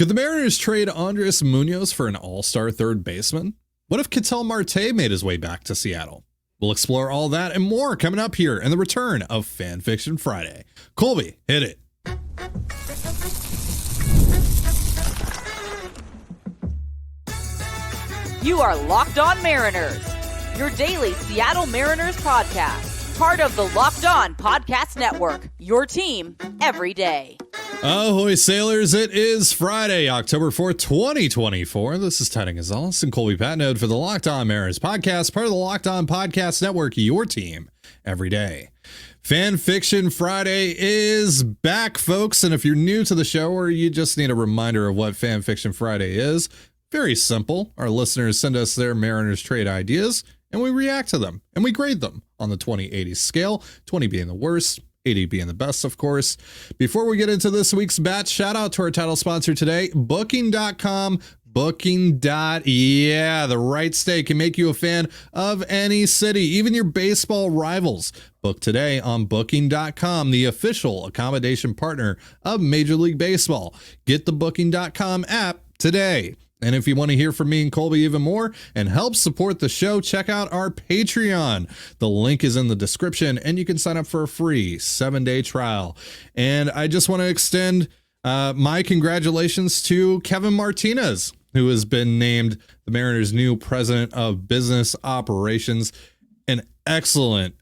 Could the Mariners trade Andres Munoz for an all-star third baseman? What if Ketel Marte made his way back to Seattle? We'll explore all that and more coming up here in the return of Fan Fiction Friday. Colby, hit it. You are Locked On Mariners, your daily Seattle Mariners podcast, part of the Locked On Podcast Network, your team every day. Ahoy, sailors. It is Friday, October 4th, 2024. This is Titan Gonzalez and Colby Patnode for the Locked On Mariners podcast, part of the Locked On Podcast Network, your team every day. Fan Fiction Friday is back, folks. And if you're new to the show or you just need a reminder of what Fan Fiction Friday is, very simple. Our listeners send us their Mariners trade ideas and we react to them and we grade them on the 20/80 scale, 20 being the worst, 80 being the best, of course. Before we get into this week's batch, shout out to our title sponsor today, Booking.com. Yeah, the right state can make you a fan of any city, even your baseball rivals. Book today on Booking.com, the official accommodation partner of Major League Baseball. Get the Booking.com app today. And if you want to hear from me and Colby even more and help support the show, check out our Patreon. The link is in the description and you can sign up for a free 7-day trial. And I just want to extend my congratulations to Kevin Martinez, who has been named the Mariners' new president of business operations. An excellent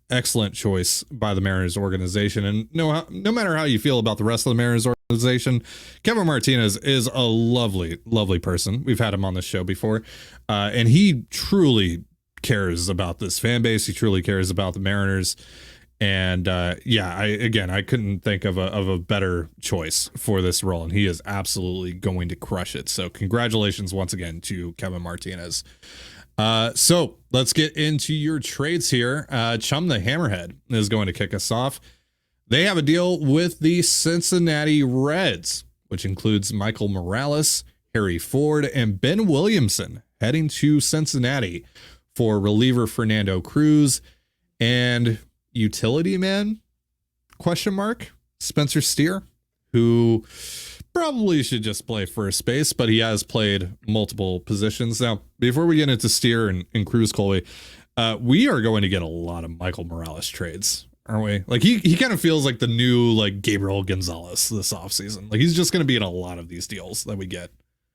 choice by the Mariners organization. And no matter how you feel about the rest of the Mariners organization, Kevin Martinez is a lovely person. We've had him on the show before, and he truly cares about this fan base. He truly cares about the Mariners. And I couldn't think of a better choice for this role, and he is absolutely going to crush it. So congratulations once again to Kevin Martinez. So let's get into your trades here. Chum the Hammerhead is going to kick us off. They have a deal with the Cincinnati Reds, which includes Michael Morales, Harry Ford, and Ben Williamson heading to Cincinnati for reliever Fernando Cruz and utility man, ? Spencer Steer, who probably should just play first base, but he has played multiple positions. Now, before we get into Steer and Cruz, Colby, we are going to get a lot of Michael Morales trades, aren't we? Like he kind of feels like the new like Gabriel Gonzalez this offseason. Like he's just going to be in a lot of these deals that we get.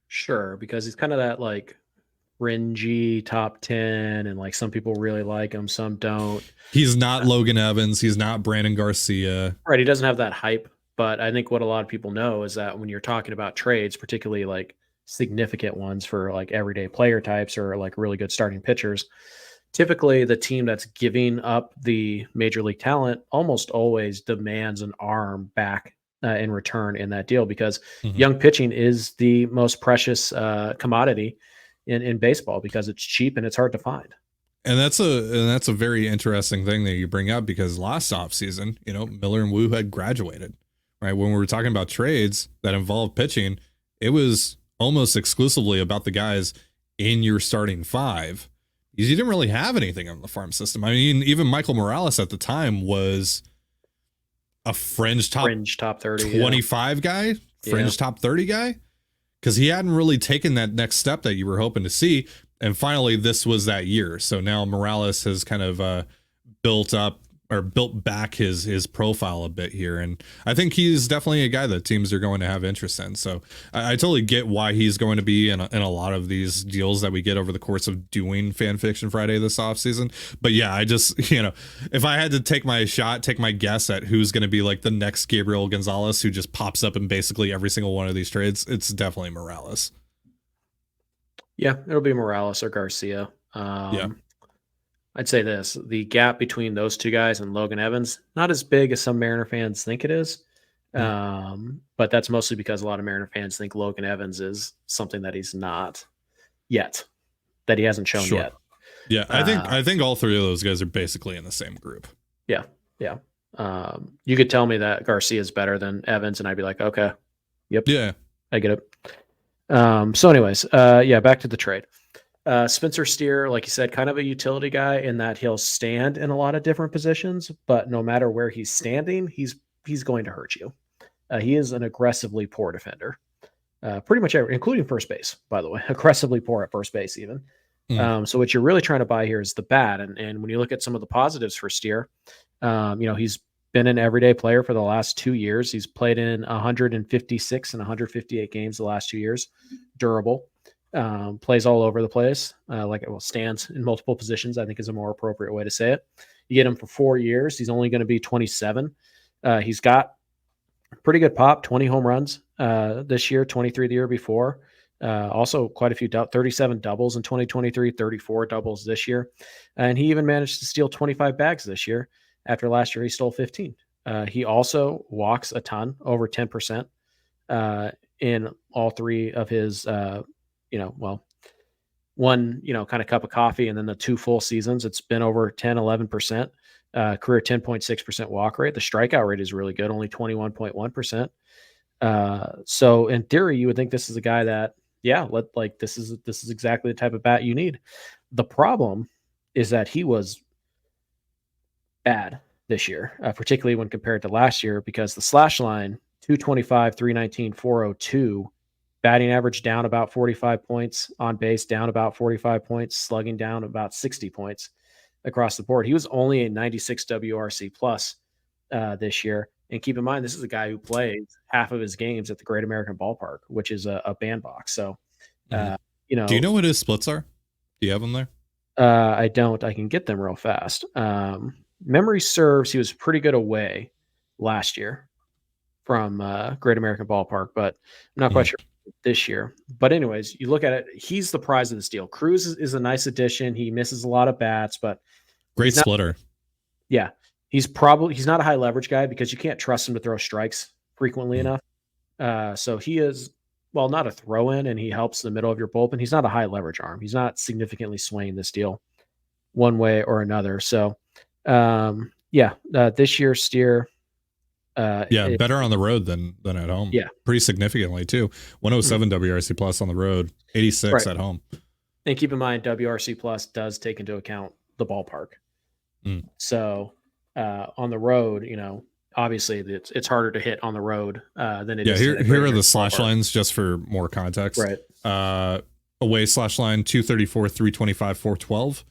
Sure, because he's kind of that like fringy top 10, and like some people really like him, some don't. He's not Logan Evans. He's not Brandon Garcia. Right, he doesn't have that hype. But I think what a lot of people know is that when you're talking about trades, particularly like significant ones for like everyday player types or like really good starting pitchers, typically the team that's giving up the major league talent almost always demands an arm back in return in that deal, because young pitching is the most precious commodity in baseball, because it's cheap and it's hard to find. And that's a very interesting thing that you bring up, because last offseason, Miller and Wu had graduated. Right, when we were talking about trades that involved pitching, it was almost exclusively about the guys in your starting five. You didn't really have anything on the farm system. I mean, even Michael Morales at the time was a fringe top 30 25 guy, top 30 guy, because he hadn't really taken that next step that you were hoping to see. And finally, this was that year. So now Morales has kind of built back his profile a bit here. And I think he's definitely a guy that teams are going to have interest in. So I totally get why he's going to be in a lot of these deals that we get over the course of doing Fan Fiction Friday this offseason. But yeah, I just, if I had to take my guess at who's going to be like the next Gabriel Gonzalez who just pops up in basically every single one of these trades, it's definitely Morales. Yeah, it'll be Morales or Garcia. I'd say this, the gap between those two guys and Logan Evans, not as big as some Mariner fans think it is. But that's mostly because a lot of Mariner fans think Logan Evans is something that he's not yet, that he hasn't shown yet. Yeah, I think all three of those guys are basically in the same group. Yeah. You could tell me that Garcia is better than Evans, and I'd be like, okay, yep. Yeah. I get it. So anyways, back to the trade. Spencer Steer, like you said, kind of a utility guy in that he'll stand in a lot of different positions, but no matter where he's standing, he's going to hurt you. He is an aggressively poor defender. pretty much every, including first base, by the way, aggressively poor at first base even. Mm. So what you're really trying to buy here is the bat. And when you look at some of the positives for Steer, he's been an everyday player for the last 2 years. He's played in 156 and 158 games the last 2 years. Durable, plays all over the place. Stands in multiple positions, I think is a more appropriate way to say it. You get him for 4 years. He's only going to be 27. He's got pretty good pop, 20 home runs this year, 23 the year before. Also quite a few, 37 doubles in 2023, 34 doubles this year. And he even managed to steal 25 bags this year. After last year, he stole 15. He also walks a ton, over 10% in all three of his, one, kind of cup of coffee and then the 2 full seasons. It's been over 10, 11%. Career 10.6% walk rate. The strikeout rate is really good, only 21.1%. So in theory, you would think this is a guy that, this is exactly the type of bat you need. The problem is that he was bad this year, particularly when compared to last year, because the slash line 225, 319, 402, batting average down about 45 points, on base down about 45 points, slugging down about 60 points across the board. He was only a 96 WRC plus this year. And keep in mind, this is a guy who plays half of his games at the Great American Ballpark, which is a bandbox. So, do you know what his splits are? Do you have them there? I don't. I can get them real fast. Memory serves, he was pretty good away last year from Great American Ballpark, but I'm not quite sure this year. But anyways, you look at it, he's the prize of this deal. Cruz is a nice addition. He misses a lot of bats, but great splitter. Yeah. He's not a high leverage guy because you can't trust him to throw strikes frequently enough. So he is, not a throw in, and he helps in the middle of your bullpen. He's not a high leverage arm. He's not significantly swaying this deal one way or another. So, this year Steer, better on the road than at home. Yeah, pretty significantly too. 107 WRC plus on the road, 86 at home. And keep in mind, WRC plus does take into account the ballpark. So on the road, obviously it's harder to hit on the road than it is. Here are the slash lines just for more context. Right. Away slash line 234, 325, 412.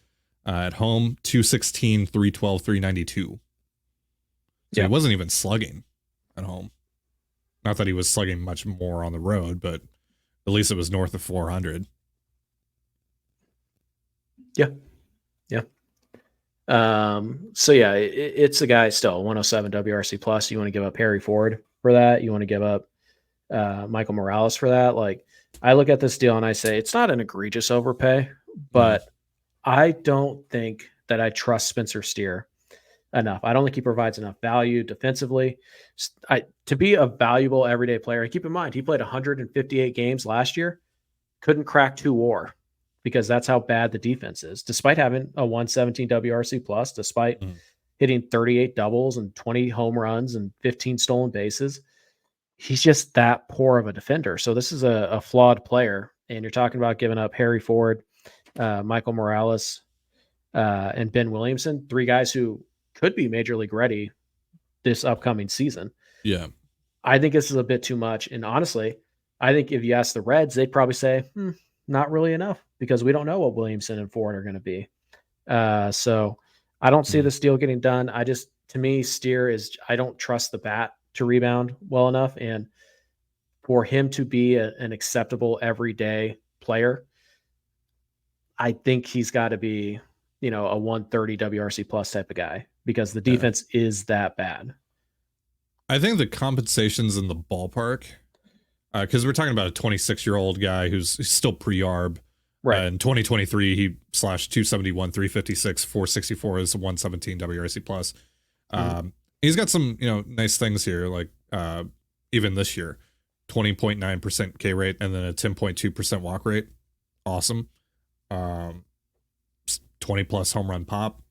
At home 216, 312, 392. So he wasn't even slugging at home. Not that he was slugging much more on the road, but at least it was north of 400. Yeah. It's a guy still 107 WRC plus. You want to give up Harry Ford for that. You want to give up Michael Morales for that. Like, I look at this deal and I say it's not an egregious overpay, but I don't think that I trust Spencer Steer enough. I don't think he provides enough value defensively to be a valuable everyday player. Keep in mind, he played 158 games last year, couldn't crack 2 WAR because that's how bad the defense is. Despite having a 117 WRC plus, despite hitting 38 doubles and 20 home runs and 15 stolen bases, he's just that poor of a defender. So this is a flawed player. And you're talking about giving up Harry Ford, Michael Morales, and Ben Williamson, 3 guys who could be major league ready this upcoming season. Yeah. I think this is a bit too much. And honestly, I think if you ask the Reds, they'd probably say, not really enough because we don't know what Williamson and Ford are going to be. So I don't see this deal getting done. To me, Steer I don't trust the bat to rebound well enough. And for him to be an acceptable everyday player, I think he's got to be, a 130 WRC plus type of guy because the defense is that bad. I think the compensations in the ballpark, because we're talking about a 26-year-old guy who's still pre-arb. Right. In 2023, he slashed 271, 356, 464 is 117 WRC plus. He's got some, nice things here, like even this year, 20.9% K rate and then a 10.2% walk rate. Awesome. 20 plus home run pop.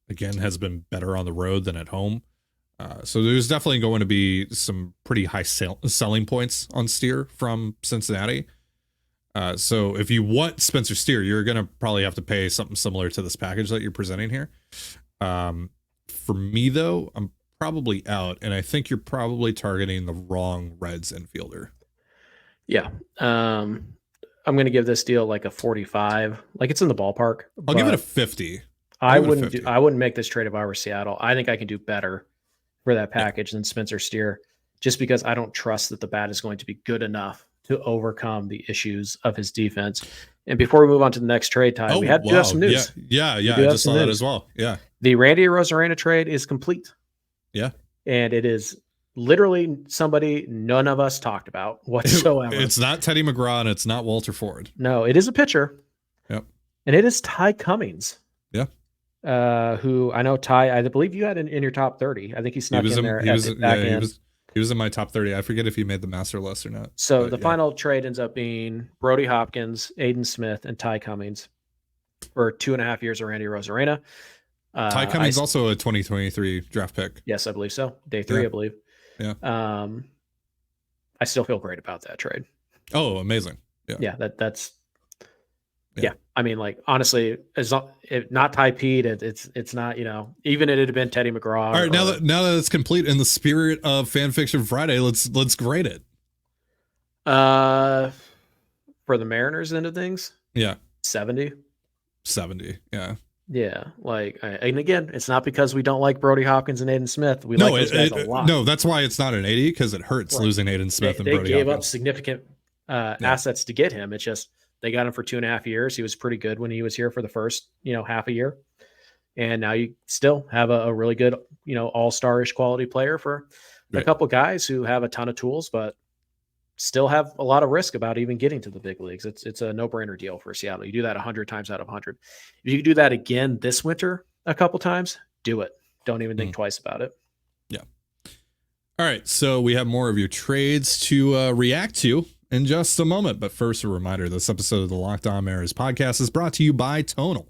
Again, has been better on the road than at home. So there's definitely going to be some pretty high selling points on Steer from Cincinnati. So if you want Spencer Steer, you're going to probably have to pay something similar to this package that you're presenting here. For me, though, I'm probably out, and I think you're probably targeting the wrong Reds infielder. Yeah. I'm going to give this deal like a 45. Like it's in the ballpark. I'll give it a But 50. I I'll give it a wouldn't 50. I wouldn't make this trade if I were Seattle. I think I can do better for that Yeah. package than Spencer Steer, just because I don't trust that the bat is going to be good enough to overcome the issues of his defense. And before we move on to the next trade, Ty, Oh, we do have wow. some Yeah. news. Yeah. We Yeah. do I have just some saw that news. as well. Yeah. The Randy Arozarena trade is complete. Yeah. And it is literally somebody none of us talked about whatsoever. It's not Teddy McGraw and it's not Walter Ford. No, it is a pitcher. Yep. And it is Ty Cummings. Yeah. Who I know, Ty, I believe you had in your top 30. I think he snuck in there at the back end. He was in my top 30. I forget if he made the master list or not. So the final trade ends up being Brody Hopkins, Aiden Smith, and Ty Cummings for 2.5 years of Randy Arozarena. Ty Cummings also a 2023 draft pick. Yes, I believe so. Day 3, I believe. Yeah. I still feel great about that trade. Oh, amazing. Yeah. Yeah, that's yeah. I mean, like, honestly, if not Ty Pete, it's not, even if it had been Teddy McGraw. All right, now that it's complete, in the spirit of Fan Fiction Friday, let's grade it. For the Mariners end of things, 70. 70, yeah. Yeah, and again, it's not because we don't like Brody Hopkins and Aiden Smith. We like those guys a lot. No, that's why it's not an 80, because it hurts losing Aiden Smith and Brody Hopkins. They gave up significant assets to get him. It's just they got him for 2.5 years. He was pretty good when he was here for the first, half a year. And now you still have a really good, all-star-ish quality player for a couple guys who have a ton of tools, but still have a lot of risk about even getting to the big leagues. It's a no-brainer deal for Seattle. You do that 100 times out of 100. If you do that again this winter a couple times, do it. Don't even think twice about it. Yeah. All right, so we have more of your trades to react to in just a moment. But first, a reminder, this episode of the Locked On Mariners podcast is brought to you by Tonal.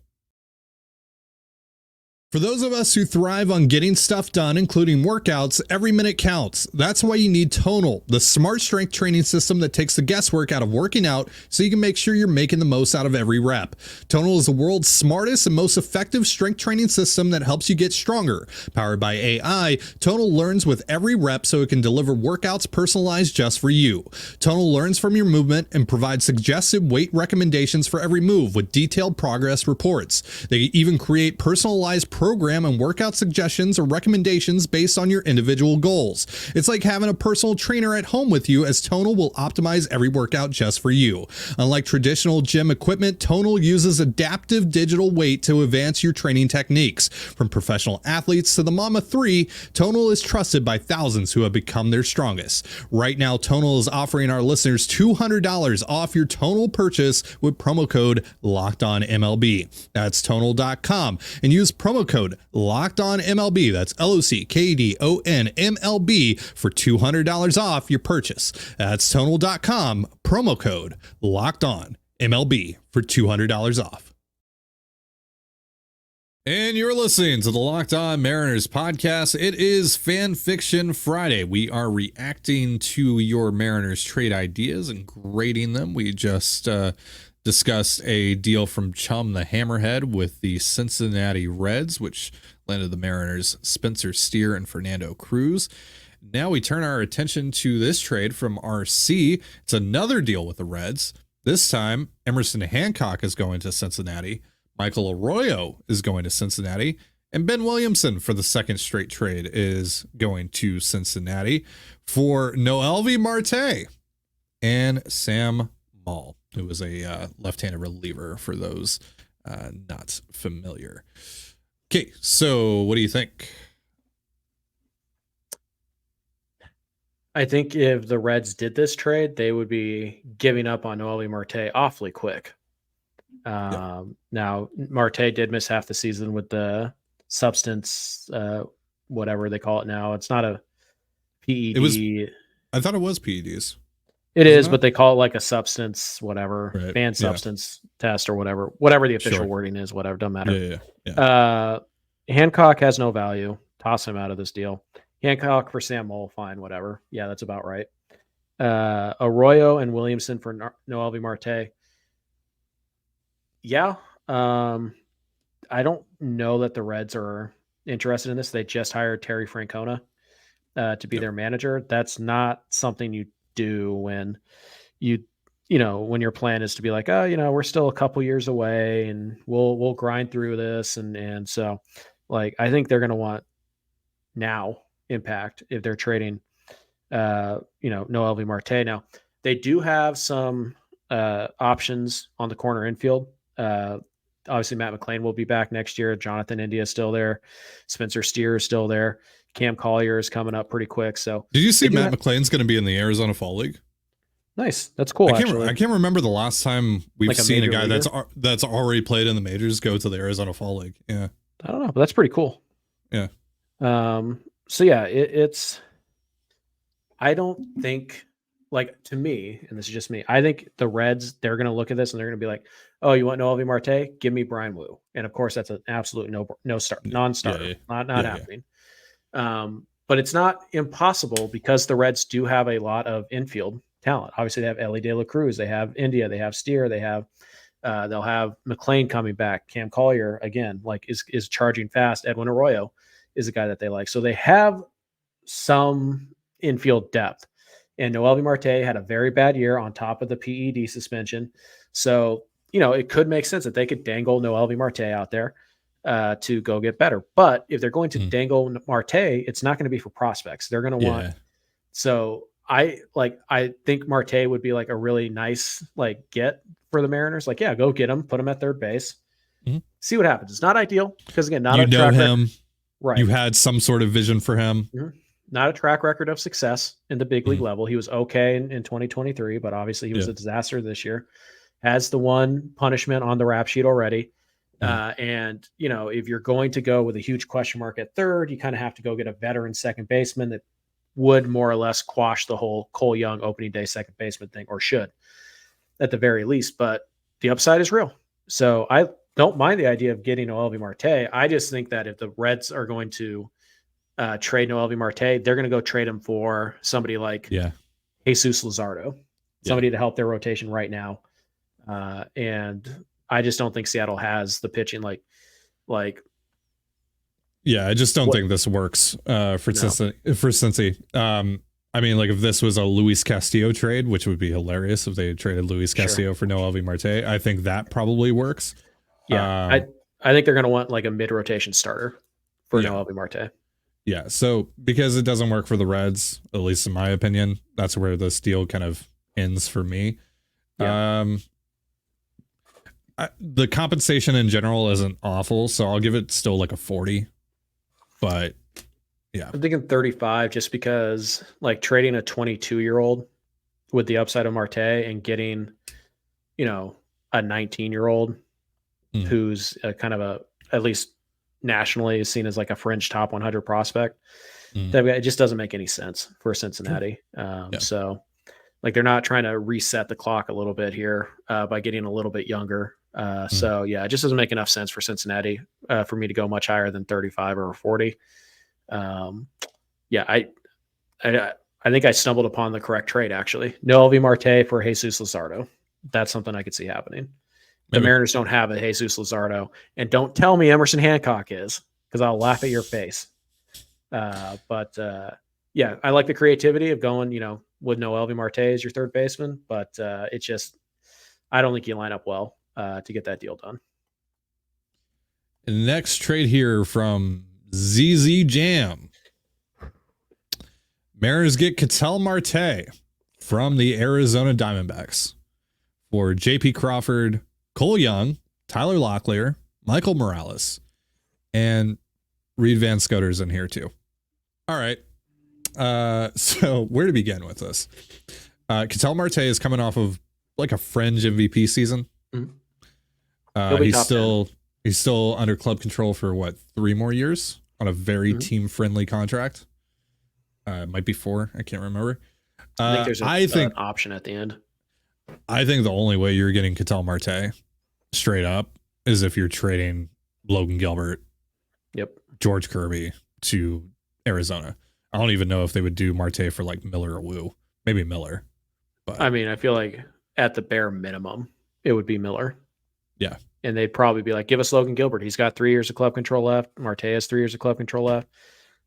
For those of us who thrive on getting stuff done, including workouts, every minute counts. That's why you need Tonal, the smart strength training system that takes the guesswork out of working out so you can make sure you're making the most out of every rep. Tonal is the world's smartest and most effective strength training system that helps you get stronger. Powered by AI, Tonal learns with every rep so it can deliver workouts personalized just for you. Tonal learns from your movement and provides suggested weight recommendations for every move with detailed progress reports. They even create personalized program and workout suggestions or recommendations based on your individual goals. It's like having a personal trainer at home with you, as Tonal will optimize every workout just for you. Unlike traditional gym equipment, Tonal uses adaptive digital weight to advance your training techniques. From professional athletes to the Mama 3, Tonal is trusted by thousands who have become their strongest. Right now, Tonal is offering our listeners $200 off your Tonal purchase with promo code LOCKEDONMLB. That's Tonal.com and use promo code LOCKEDONMLB. That's LOCKEDONMLB for $200 off your purchase. That's Tonal.com, promo code LOCKEDONMLB for $200 off. And you're listening to the Locked On Mariners podcast. It is Fan Fiction Friday. We are reacting to your Mariners trade ideas and grading them. We just discussed a deal from Chum the Hammerhead with the Cincinnati Reds, which landed the Mariners Spencer Steer and Fernando Cruz. Now we turn our attention to this trade from RC. It's another deal with the Reds. This time, Emerson Hancock is going to Cincinnati. Michael Arroyo is going to Cincinnati. And Ben Williamson, for the second straight trade, is going to Cincinnati for Noelvi Marte and Sam Moll, who is a left-handed reliever for those not familiar. Okay, so what do you think? I think if the Reds did this trade, they would be giving up on Noelvi Marte awfully quick. Now, Marte did miss half the season with the substance, whatever they call it now. It's not a PED. I thought it was PEDs. It is, but they call it like a substance, whatever, banned substance test or whatever the official wording is, whatever, doesn't matter. Yeah. Hancock has no value. Toss him out of this deal. Hancock for Sam Moll, fine, whatever. Yeah, that's about right. Arroyo and Williamson for Noelvi Marte. Yeah. I don't know that the Reds are interested in this. They just hired Terry Francona to be their manager. That's not something you do when when your plan is to be like, oh, we're still a couple years away and we'll grind through this. And so like, I think they're going to want now impact if they're trading, no LV Marte. Now they do have some options on the corner infield. Obviously Matt McLean will be back next year. Jonathan India is still there. Spencer Steer is still there. Cam Collier is coming up pretty quick. So did you see Matt McLean's going to be in the Arizona Fall League? Nice. That's cool. I can't remember the last time we've Like seen a guy leaguer? that's already played in the majors go to the Arizona Fall League. Yeah. I don't know, but that's pretty cool. Yeah. So yeah, I don't think, like, to me, and this is just me, I think the Reds, they're going to look at this and they're going to be like, oh, you want Noelvi Marte? Give me Brian Wu. And of course, that's an absolute non-starter, not happening. But it's not impossible because the Reds do have a lot of infield talent. Obviously, they have Ellie De La Cruz, they have India, they have Steer, they have they'll have McLean coming back. Cam Collier again, like is charging fast. Edwin Arroyo is a guy that they like. So they have some infield depth. And Noelvi Marte had a very bad year on top of the PED suspension. So, it could make sense that they could dangle Noelvi Marte out there to go get better. But if they're going to dangle Marte, it's not going to be for prospects. They're going to want. So I think Marte would be like a really nice get for the Mariners. Like, yeah, go get him, put him at third base, see what happens. It's not ideal because again, not a track record. Right. You had some sort of vision for him. Not a track record of success in the big league level. He was okay in 2023, but obviously he was a disaster this year. Has the one punishment on the rap sheet already. And, if you're going to go with a huge question mark at third, you kind of have to go get a veteran second baseman that would more or less quash the whole Cole Young opening day second baseman thing, or should at the very least. But the upside is real. So I don't mind the idea of getting Noelvi Marte. I just think that if the Reds are going to trade Noelvi Marte, they're going to go trade him for somebody like Jesus Luzardo, somebody to help their rotation right now. And I just don't think Seattle has the pitching like. Yeah, I just don't think this works for Cincy. I mean, like if this was a Luis Castillo trade, which would be hilarious if they had traded Luis Castillo for Noelvi Marte, I think that probably works. Yeah, I think they're going to want like a mid-rotation starter for Noelvi Marte. Yeah, so because it doesn't work for the Reds, at least in my opinion, that's where this deal kind of ends for me. The compensation in general isn't awful, so I'll give it still like a 40. But yeah, I'm thinking 35 just because like trading a 22-year-old with the upside of Marte and getting, a 19-year-old who's a kind of at least nationally is seen as like a fringe top 100 prospect. It just doesn't make any sense for Cincinnati. So like they're not trying to reset the clock a little bit here by getting a little bit younger. So yeah, it just doesn't make enough sense for Cincinnati for me to go much higher than 35 or 40. I think I stumbled upon the correct trade actually. Noelvi Marte for Jesus Luzardo. That's something I could see happening. The Mariners don't have a Jesus Luzardo, and don't tell me Emerson Hancock is, because I'll laugh at your face. I like the creativity of going, with Noelvi Marte as your third baseman, but it's just, I don't think you line up well to get that deal done. Next trade here from ZZ Jam. Mariners get Ketel Marte from the Arizona Diamondbacks for JP Crawford, Cole Young, Tyler Locklear, Michael Morales, and Reed Van Scudder's in here too. All right. So where to begin with this? Ketel Marte is coming off of like a fringe MVP season. He's still under club control for 3 more years on a very team friendly contract. Might be 4. I can't remember. I think there's an option at the end. I think the only way you're getting Ketel Marte straight up is if you're trading Logan Gilbert, George Kirby to Arizona. I don't even know if they would do Marte for like Miller or Wu. Maybe Miller. But I mean, I feel like at the bare minimum, it would be Miller. Yeah. And they'd probably be like, give us Logan Gilbert. He's got 3 years of club control left. Marte has 3 years of club control left.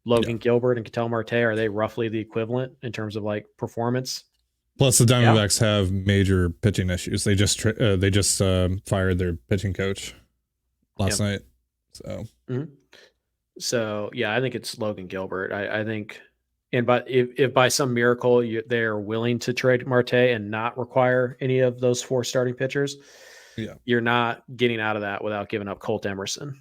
Logan Gilbert and Ketel Marte, are they roughly the equivalent in terms of like performance Plus, the Diamondbacks have major pitching issues. They just fired their pitching coach last night. So, So yeah, I think it's Logan Gilbert. I think, but if by some miracle they're willing to trade Marte and not require any of those 4 starting pitchers, you're not getting out of that without giving up Colt Emerson.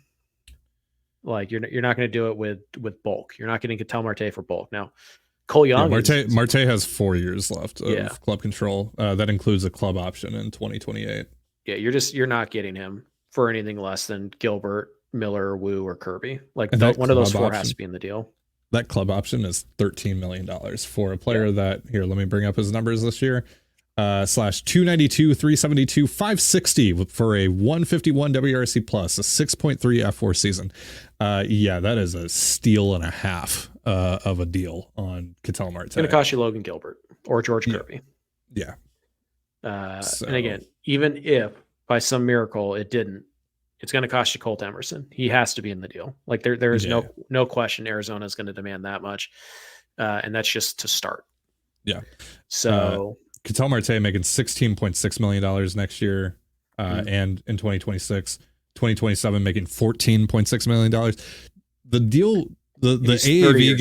Like you're not going to do it with bulk. You're not getting Ketel Marte for bulk. Now, Cole Young. Marte has 4 years left of club control. That includes a club option in 2028. Yeah, you're not getting him for anything less than Gilbert, Miller, Wu, or Kirby. Like one of those 4 has to be in the deal. That club option is $13 million for a player that, here, let me bring up his numbers this year. /292, 372, 560 for a 151 WRC plus, a 6.3 F4 season. That is a steal and a half of a deal on Ketel Marte. It's going to cost you Logan Gilbert or George Kirby. Yeah. And again, even if by some miracle it didn't, it's going to cost you Colt Emerson. He has to be in the deal. Like there is no question Arizona is going to demand that much. And that's just to start. Yeah. So Ketel Marte making $16.6 million next year. And in 2026, 2027 making $14.6 million. The deal, the AAV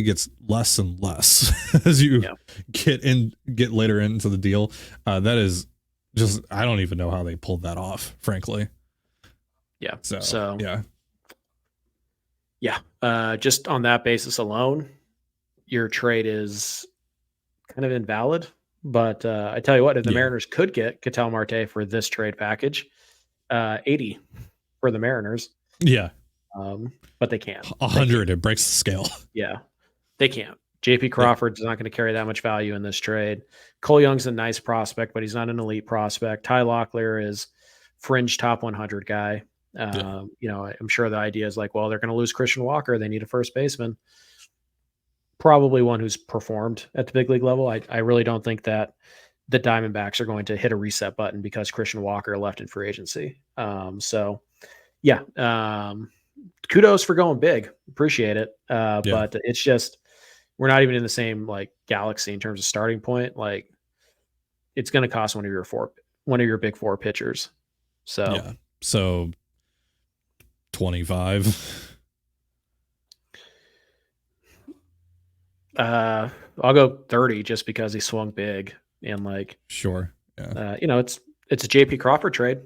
gets less and less as you get later into the deal. That is just, I don't even know how they pulled that off, frankly. Yeah. So just on that basis alone, your trade is kind of invalid. But I tell you what, if the Mariners could get Ketel Marte for this trade package, 80 for the Mariners. Yeah. But they can't. 100, it breaks the scale. Yeah, they can't. JP Crawford's not going to carry that much value in this trade. Cole Young's a nice prospect, but he's not an elite prospect. Ty Locklear is fringe top 100 guy. I'm sure the idea is like, well, they're going to lose Christian Walker. They need a first baseman. Probably one who's performed at the big league level. I really don't think that the Diamondbacks are going to hit a reset button because Christian Walker left in free agency. Kudos for going big. Appreciate it. But it's just, we're not even in the same like galaxy in terms of starting point. Like it's going to cost one of your big 4 pitchers. So 25. I'll go 30 just because he swung big and like, sure. Yeah. It's a JP Crawford trade.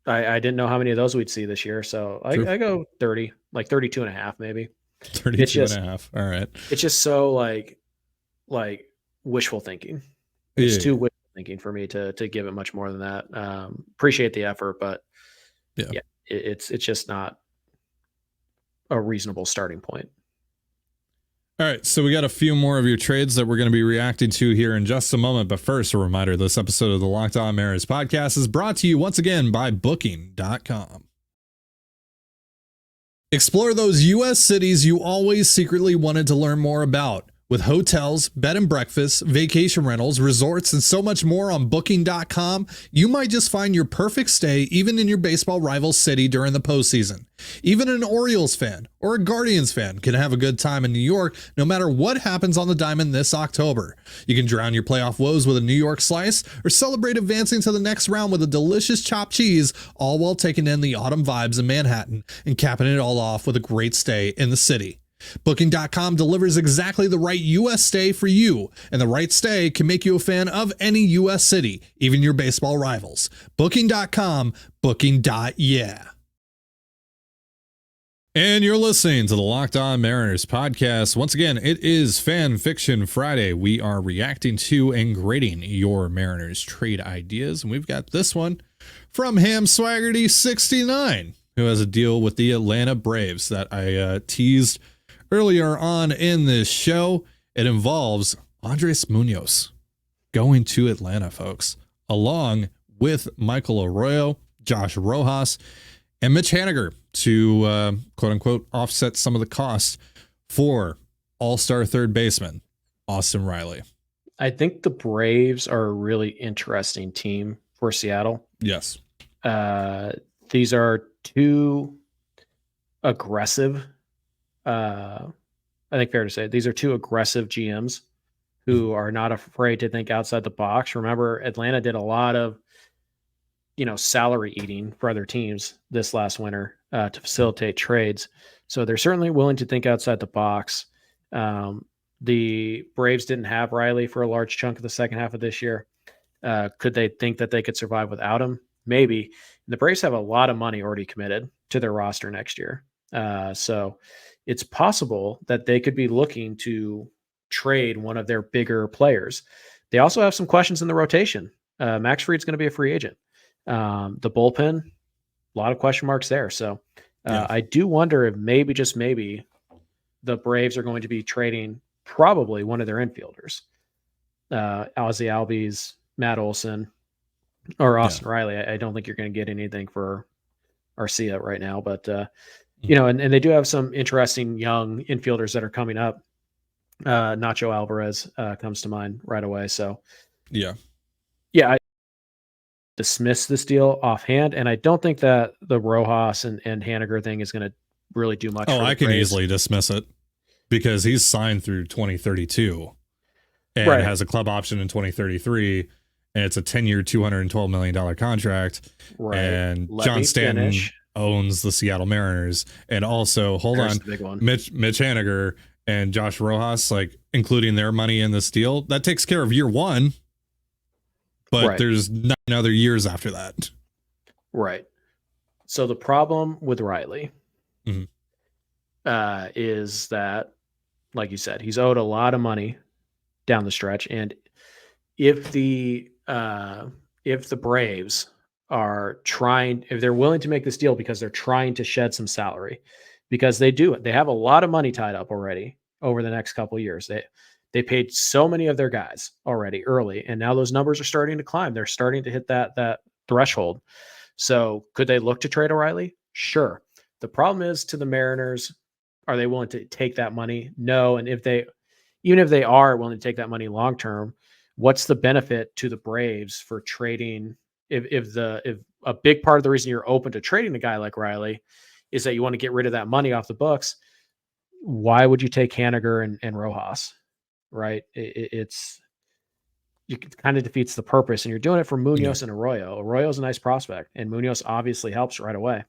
I didn't know how many of those we'd see this year. So I go 30, like 32 and a half, maybe. 32 and a half. All right. It's just so like wishful thinking. It's too wishful thinking for me to give it much more than that. Appreciate the effort, but it's just not a reasonable starting point. All right, so we got a few more of your trades that we're going to be reacting to here in just a moment. But first, a reminder, this episode of the Locked On Mariners podcast is brought to you once again by Booking.com. Explore those U.S. cities you always secretly wanted to learn more about. With hotels, bed and breakfast, vacation rentals, resorts, and so much more on Booking.com, you might just find your perfect stay even in your baseball rival city during the postseason. Even an Orioles fan or a Guardians fan can have a good time in New York no matter what happens on the diamond this October. You can drown your playoff woes with a New York slice or celebrate advancing to the next round with a delicious chopped cheese, all while taking in the autumn vibes in Manhattan and capping it all off with a great stay in the city. Booking.com delivers exactly the right U.S. stay for you, and the right stay can make you a fan of any U.S. city, even your baseball rivals. Booking.com, booking.yeah. And you're listening to the Locked On Mariners podcast. Once again, it is Fan Fiction Friday. We are reacting to and grading your Mariners trade ideas, and we've got this one from Ham Swaggerty 69, who has a deal with the Atlanta Braves that I teased earlier on in this show. It involves Andres Munoz going to Atlanta, folks, along with Michael Arroyo, Josh Rojas, and Mitch Haniger to quote unquote offset some of the costs for all-star third baseman Austin Riley. I think the Braves are a really interesting team for Seattle. Yes. These are two aggressive, I think fair to say these are two aggressive GMs who are not afraid to think outside the box. Remember, Atlanta did a lot of, salary eating for other teams this last winter to facilitate trades. So they're certainly willing to think outside the box. The Braves didn't have Riley for a large chunk of the second half of this year. Could they think that they could survive without him? Maybe. The Braves have a lot of money already committed to their roster next year. So it's possible that they could be looking to trade one of their bigger players. They also have some questions in the rotation. Max Fried's going to be a free agent. The bullpen, a lot of question marks there. So I do wonder if maybe, just maybe, the Braves are going to be trading probably one of their infielders. Ozzie Albies, Matt Olson, or Austin Riley. I don't think you're going to get anything for Arcia right now, but and they do have some interesting young infielders that are coming up. Nacho Alvarez comes to mind right away. So I dismiss this deal offhand, and I don't think that the Rojas and Haniger thing is going to really do much. I can easily dismiss it because he's signed through 2032 and has a club option in 2033, and it's a 10-year, $212 million contract. Right. And John Stanton owns the Seattle Mariners, and also Mitch Haniger and Josh Rojas, like including their money in this deal, that takes care of year one. But there's 9 other years after that. Right. So the problem with Riley is that, like you said, he's owed a lot of money down the stretch. And if the Braves are trying, if they're willing to make this deal because they're trying to shed some salary, because they have a lot of money tied up already over the next couple of years. They paid so many of their guys already early, and now those numbers are starting to climb. They're starting to hit that threshold. So could they look to trade O'Reilly? Sure. The problem is, to the Mariners, are they willing to take that money? No. And even if they are willing to take that money long term, what's the benefit to the Braves for trading? If a big part of the reason you're open to trading a guy like Riley is that you want to get rid of that money off the books, why would you take Haniger and Rojas? Right? It kind of defeats the purpose, and you're doing it for Munoz and Arroyo. Arroyo's a nice prospect, and Munoz obviously helps right away.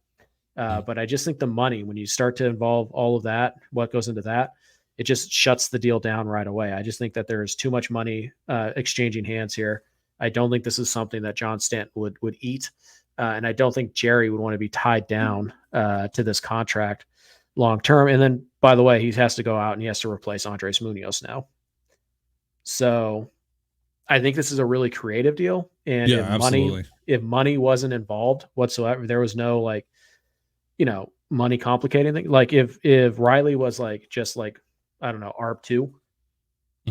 But I just think the money, when you start to involve all of that, what goes into that, it just shuts the deal down right away. I just think that there is too much money exchanging hands here. I don't think this is something that John Stanton would eat. And I don't think Jerry would want to be tied down to this contract long term. And then, by the way, he has to go out and he has to replace Andres Munoz now. So I think this is a really creative deal. And if money wasn't involved whatsoever, there was no money complicating thing. Like if Riley was just I don't know, ARB2,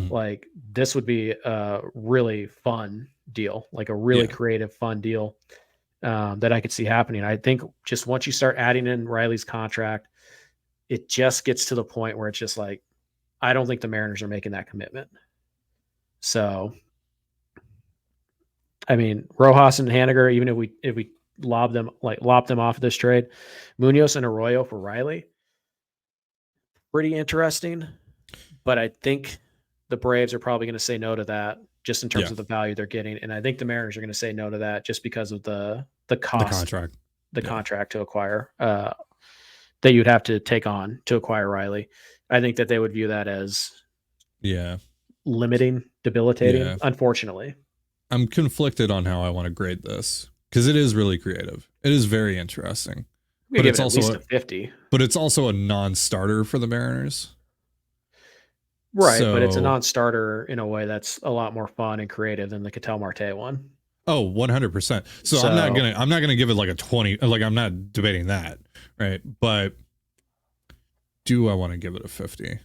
like this would be a really fun deal, like a really creative, fun deal that I could see happening. I think just once you start adding in Riley's contract, it just gets to the point where it's just like, I don't think the Mariners are making that commitment. So, I mean, Rojas and Haniger, even if we lob them off of this trade, Munoz and Arroyo for Riley, pretty interesting. But I think the Braves are probably going to say no to that, just in terms of the value they're getting. And I think the Mariners are going to say no to that just because of the cost, the contract to acquire that you'd have to take on to acquire Riley. I think that they would view that as limiting, debilitating, unfortunately. I'm conflicted on how I want to grade this because it is really creative. It is very interesting. But it's also at least a 50. But it's also a non-starter for the Mariners. Right, but it's a non-starter in a way that's a lot more fun and creative than the Ketel Marte one. Oh, 100%. So I'm not gonna give it like a 20. Like, I'm not debating that, right? But do I want to give it a 50?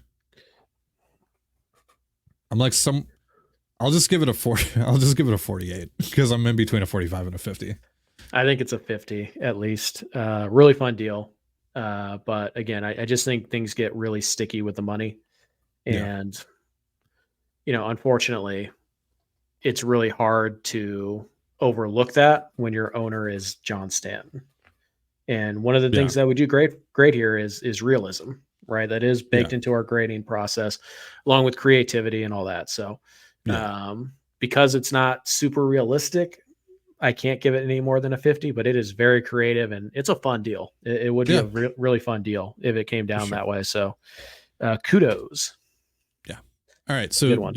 I'll just give it a 40. I'll just give it a 48 because I'm in between a 45 and a 50. I think it's a 50 at least. Really fun deal. But again, I just think things get really sticky with the money. And, unfortunately, it's really hard to overlook that when your owner is John Stanton. And one of the things that we do great here is realism. right? That is baked into our grading process, along with creativity and all that. So, because it's not super realistic, I can't give it any more than a 50, but it is very creative and it's a fun deal. It would be a really fun deal if it came down that way. So, kudos. Yeah. All right. So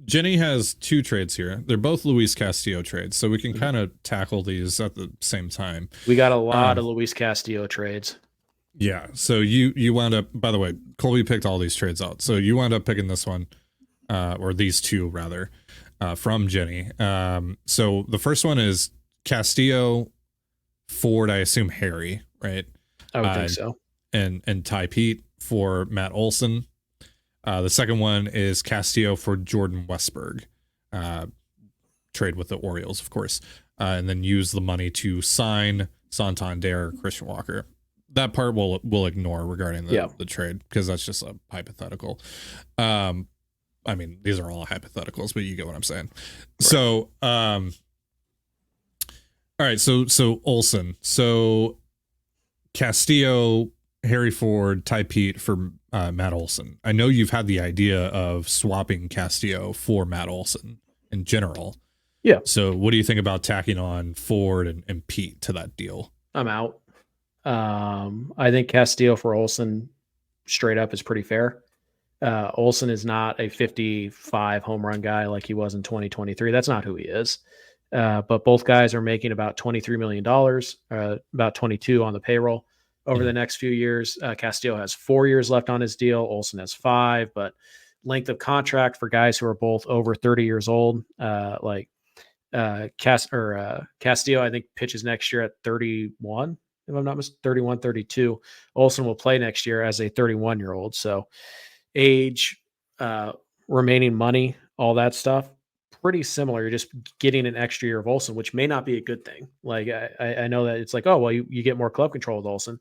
Jenny has 2 trades here. They're both Luis Castillo trades, so we can kind of tackle these at the same time. We got a lot of Luis Castillo trades. Yeah. So you wound up, by the way, Colby picked all these trades out. So you wound up picking this one, or these 2 rather, from Jenny. So the first one is Castillo, Ford, I assume Harry, right? I would think so. And Ty Pete for Matt Olson. The second one is Castillo for Jordan Westburg. Trade with the Orioles, of course. And then use the money to sign Santander, Christian Walker. That part we'll ignore regarding the trade, because that's just a hypothetical. I mean, these are all hypotheticals, but you get what I'm saying. Right. So, all right. So Olson. So Castillo, Harry Ford, Ty Pete for Matt Olson. I know you've had the idea of swapping Castillo for Matt Olson in general. Yeah. So what do you think about tacking on Ford and Pete to that deal? I'm out. I think Castillo for Olson straight up is pretty fair. Olson is not a 55 home run guy like he was in 2023. That's not who he is. But both guys are making about $23 million, about 22 on the payroll over the next few years. Castillo has 4 years left on his deal. Olson has 5, but length of contract for guys who are both over 30 years old, Castillo, I think pitches next year at 31, if I'm not mistaken, 31, 32. Olson will play next year as a 31-year-old. So age, remaining money, all that stuff, pretty similar. You're just getting an extra year of Olson, which may not be a good thing. Like I know that it's like, oh, well, you get more club control with Olson.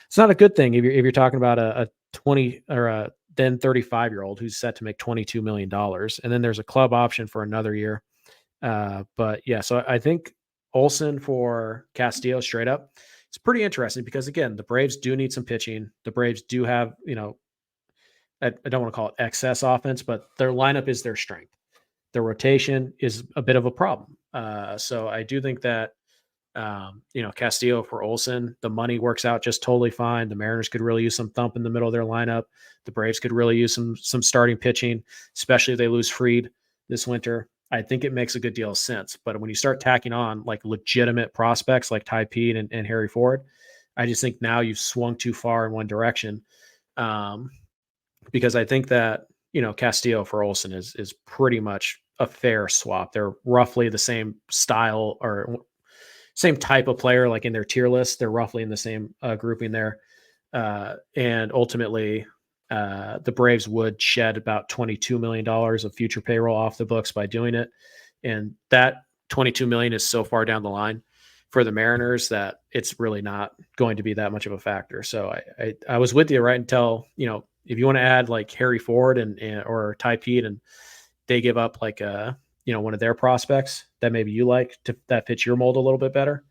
It's not a good thing if you're talking about a 20 or a then 35-year-old who's set to make $22 million. And then there's a club option for another year. But yeah, so I think Olson for Castillo straight up, it's pretty interesting because again, the Braves do need some pitching. The Braves do have, I don't want to call it excess offense, but their lineup is their strength. Their rotation is a bit of a problem. So I do think that, Castillo for Olson, the money works out just totally fine. The Mariners could really use some thump in the middle of their lineup. The Braves could really use some starting pitching, especially if they lose Fried this winter. I think it makes a good deal of sense. But when you start tacking on like legitimate prospects like Ty Pete and Harry Ford, I just think now you've swung too far in one direction. Because I think that, Castillo for Olson is pretty much a fair swap. They're roughly the same style or same type of player, like in their tier list. They're roughly in the same grouping there. And ultimately, the Braves would shed about $22 million of future payroll off the books by doing it. And that $22 million is so far down the line for the Mariners that it's really not going to be that much of a factor. So I was with you right until, if you want to add like Harry Ford and or Ty Pete and they give up like one of their prospects that maybe you like that fits your mold a little bit better,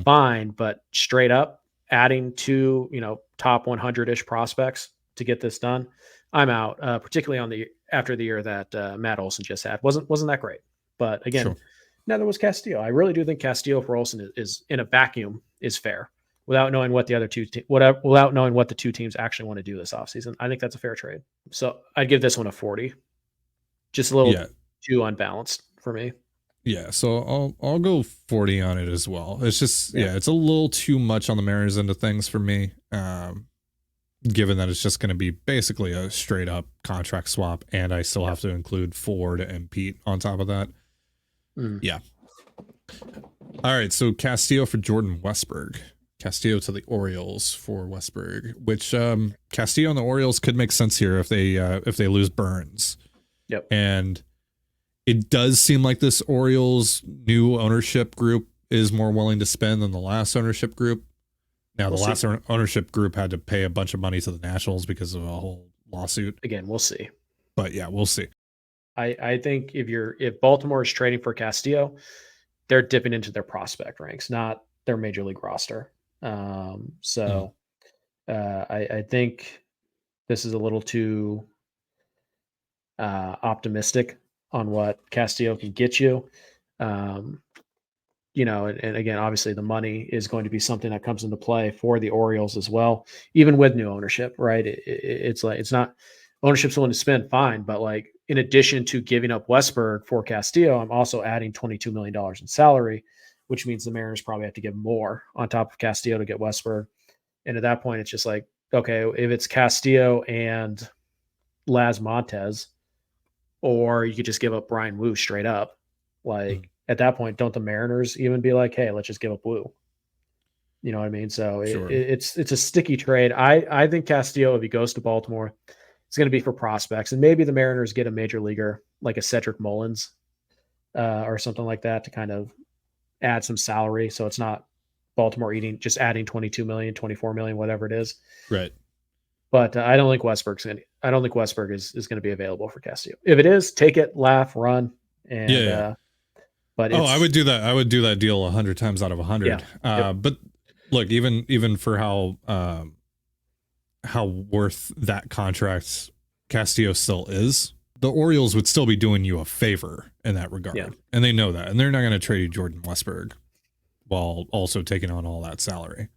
fine. But straight up adding 2, top 100-ish prospects to get this done, I'm out. Particularly after the year that Matt Olson just had wasn't that great. But again, neither was Castillo. I really do think Castillo for Olson is in a vacuum is fair without knowing what the other without knowing what the two teams actually want to do this offseason. I think that's a fair trade. So I'd give this one a 40. Just a little too unbalanced for me. Yeah, so I'll go 40 on it as well. It's just it's a little too much on the Mariners end of things for me. Given that it's just going to be basically a straight up contract swap, and I still have to include Ford and Pete on top of that. Yeah. All right, so Castillo for Jordan Westburg. Castillo to the Orioles for Westburg, which Castillo and the Orioles could make sense here if they lose Burns. Yep. And it does seem like this Orioles new ownership group is more willing to spend than the last ownership group. Now, the last ownership group had to pay a bunch of money to the Nationals because of a whole lawsuit. Again, we'll see. But yeah, we'll see. I think if Baltimore is trading for Castillo, they're dipping into their prospect ranks, not their major league roster. I think this is a little too optimistic on what Castillo can get you. And again, obviously the money is going to be something that comes into play for the Orioles as well, even with new ownership, right? It's like, it's not ownership's willing to spend, fine. But like, in addition to giving up Westburg for Castillo, I'm also adding $22 million in salary, which means the Mariners probably have to give more on top of Castillo to get Westburg. And at that point, it's just like, okay, if it's Castillo and Laz Montez, or you could just give up Brian Wu straight up. Like, at that point, don't the Mariners even be like, hey, let's just give up Wu? You know what I mean? So Sure. it's a sticky trade. I think Castillo, if he goes to Baltimore, it's going to be for prospects. And maybe the Mariners get a major leaguer like a Cedric Mullins or something like that to kind of add some salary. So it's not Baltimore just adding 22 million, 24 million, whatever it is. Right. But I don't think Westburg is going to be available for Castillo. If it is, take it, laugh, run. And but I would do that. I would do that deal 100 times out of 100. Yeah. But look, even for how worth that contract Castillo still is, the Orioles would still be doing you a favor in that regard. Yeah. And they know that. And they're not going to trade you Jordan Westburg while also taking on all that salary.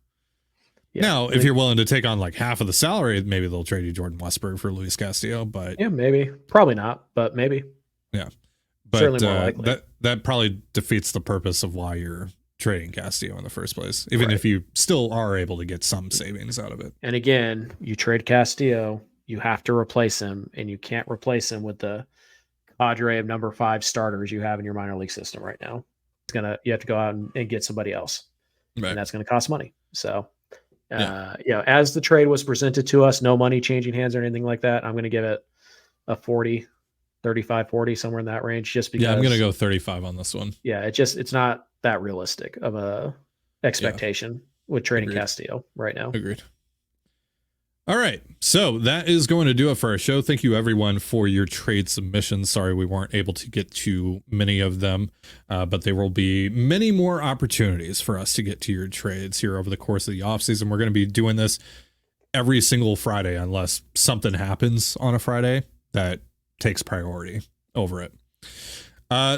Yeah. Now, if you're willing to take on like half of the salary, maybe they'll trade you Jordan Westburg for Luis Castillo. But yeah, maybe. Probably not, but maybe. Yeah. But certainly more likely. That probably defeats the purpose of why you're trading Castillo in the first place, even if you still are able to get some savings out of it. And again, you trade Castillo, you have to replace him, and you can't replace him with the cadre of number 5 starters you have in your minor league system right now. You have to go out and get somebody else, right. And that's going to cost money. So, as the trade was presented to us, no money changing hands or anything like that, I'm going to give it a 35, 40, somewhere in that range, just because. Yeah, I'm going to go 35 on this one. Yeah, it's not that realistic of a expectation with trading Castillo right now. Agreed. All right, so that is going to do it for our show. Thank you, everyone, for your trade submissions. Sorry we weren't able to get to many of them, but there will be many more opportunities for us to get to your trades here over the course of the offseason. We're going to be doing this every single Friday unless something happens on a Friday that takes priority over it.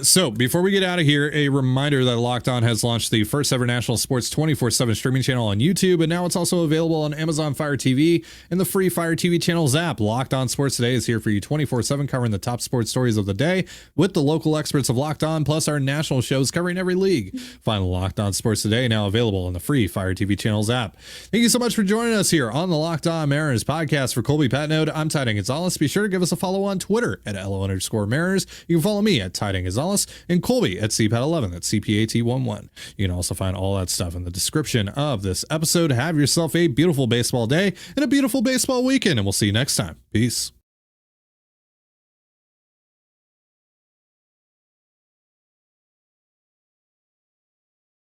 So before we get out of here, a reminder that Locked On has launched the first ever national sports 24/7 streaming channel on YouTube, and now it's also available on Amazon Fire TV and the free Fire TV channels app. Locked On Sports Today is here for you 24/7, covering the top sports stories of the day with the local experts of Locked On, plus our national shows covering every league. Find Locked On Sports Today now available on the free Fire TV channels app. Thank you so much for joining us here on the Locked On Mariners podcast. For Colby Patnode, I'm Titan Gonzalez. Be sure to give us a follow on Twitter at @LO_Mariners. You can follow me at Titan Gonzalez and Colby at CPAT11. That's CPAT11. You can also find all that stuff in the description of this episode. Have yourself a beautiful baseball day and a beautiful baseball weekend, and we'll see you next time. Peace.